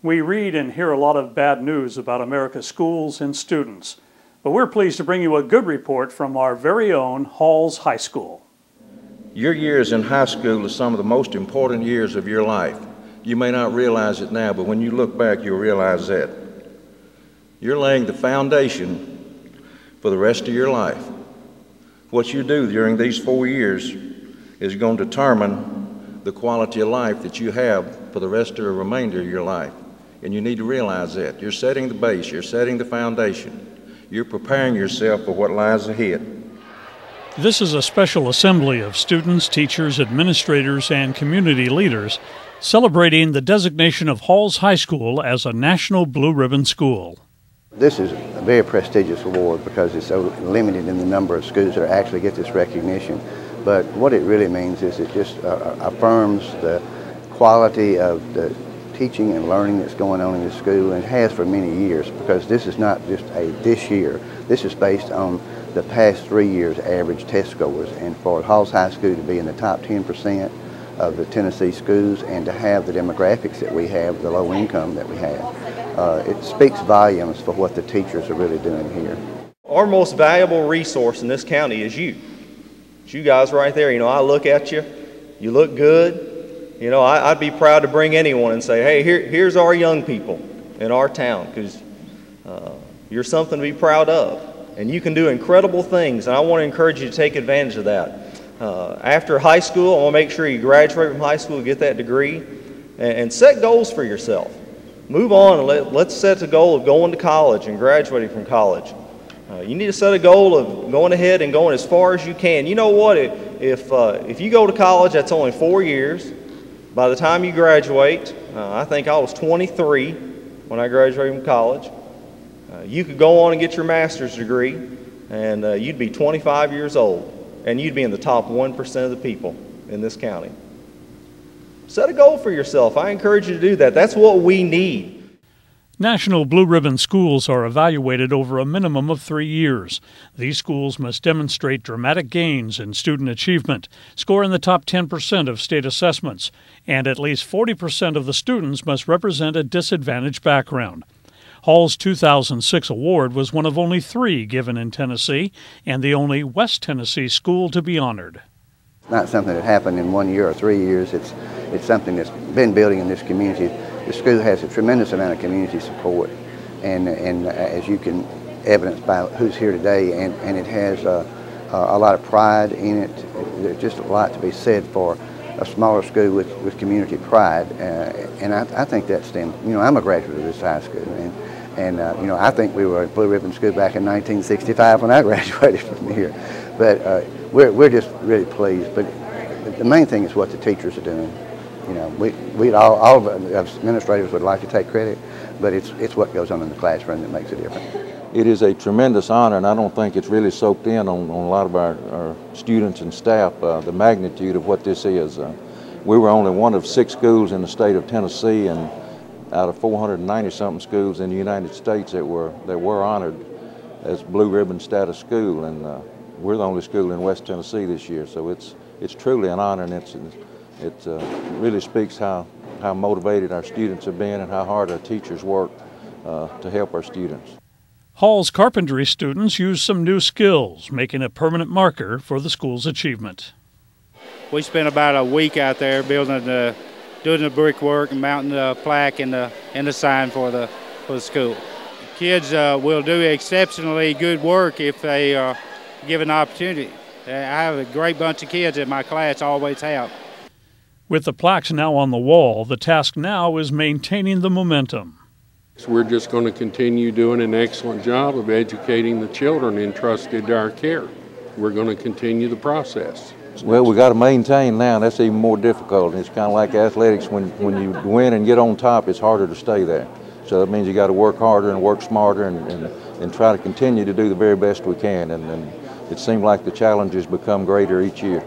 We read and hear a lot of bad news about America's schools and students, but we're pleased to bring you a good report from our very own Halls High School. Your years in high school are some of the most important years of your life. You may not realize it now, but when you look back, you'll realize that. You're laying the foundation for the rest of your life. What you do during these 4 years is going to determine the quality of life that you have for the rest of the remainder of your life. And you need to realize that. You're setting the base, you're setting the foundation. You're preparing yourself for what lies ahead. This is a special assembly of students, teachers, administrators, and community leaders celebrating the designation of Halls High School as a National Blue Ribbon School. This is a very prestigious award because it's so limited in the number of schools that actually get this recognition. But what it really means is it just affirms the quality of the teaching and learning that's going on in the school, and has for many years, because this is not just this year. This is based on the past 3 years' average test scores, and for Halls High School to be in the top 10% of the Tennessee schools and to have the demographics that we have, the low income that we have, it speaks volumes for what the teachers are really doing here. Our most valuable resource in this county is you. It's you guys right there. You know, I look at you, you look good. You know, I'd be proud to bring anyone and say, hey, here's our young people in our town, because you're something to be proud of. And you can do incredible things, and I want to encourage you to take advantage of that. After high school, I want to make sure you graduate from high school, get that degree, and set goals for yourself. Move on and let's set the goal of going to college and graduating from college. You need to set a goal of going ahead and going as far as you can. You know what? If you go to college, that's only 4 years. By the time you graduate, I think I was 23 when I graduated from college. You could go on and get your master's degree, and you'd be 25 years old, and you'd be in the top 1% of the people in this county. Set a goal for yourself. I encourage you to do that. That's what we need. National Blue Ribbon schools are evaluated over a minimum of 3 years. These schools must demonstrate dramatic gains in student achievement, score in the top 10% of state assessments, and at least 40% of the students must represent a disadvantaged background. Hall's 2006 award was one of only 3 given in Tennessee, and the only West Tennessee school to be honored. It's not something that happened in 1 year or 3 years. It's something that's been building in this community. The school has a tremendous amount of community support, and as you can evidence by who's here today, and it has a lot of pride in it. There's just a lot to be said for a smaller school with community pride, and I think that stems. You know, I'm a graduate of this high school, and you know, I think we were a Blue Ribbon school back in 1965 when I graduated from here. But we're just really pleased. But the main thing is what the teachers are doing. You know, we all of us administrators would like to take credit, but it's what goes on in the classroom that makes a difference. It is a tremendous honor, and I don't think it's really soaked in on a lot of our students and staff, the magnitude of what this is. We were only one of 6 schools in the state of Tennessee, and out of 490-something schools in the United States that were honored as Blue Ribbon status school, and we're the only school in West Tennessee this year. So it's truly an honor, and it really speaks how motivated our students have been and how hard our teachers work to help our students. Hall's Carpentry students use some new skills, making a permanent marker for the school's achievement. We spent about a week out there doing the brickwork and mounting the plaque and the sign for the school. Kids will do exceptionally good work if they are given an opportunity. I have a great bunch of kids in my class, always have. With the plaques now on the wall, the task now is maintaining the momentum. So we're just going to continue doing an excellent job of educating the children entrusted to our care. We're going to continue the process. Well, we got to maintain now. That's even more difficult. It's kind of like athletics. When you win and get on top, it's harder to stay there. So that means you got to work harder and work smarter and try to continue to do the very best we can. And it seems like the challenges become greater each year.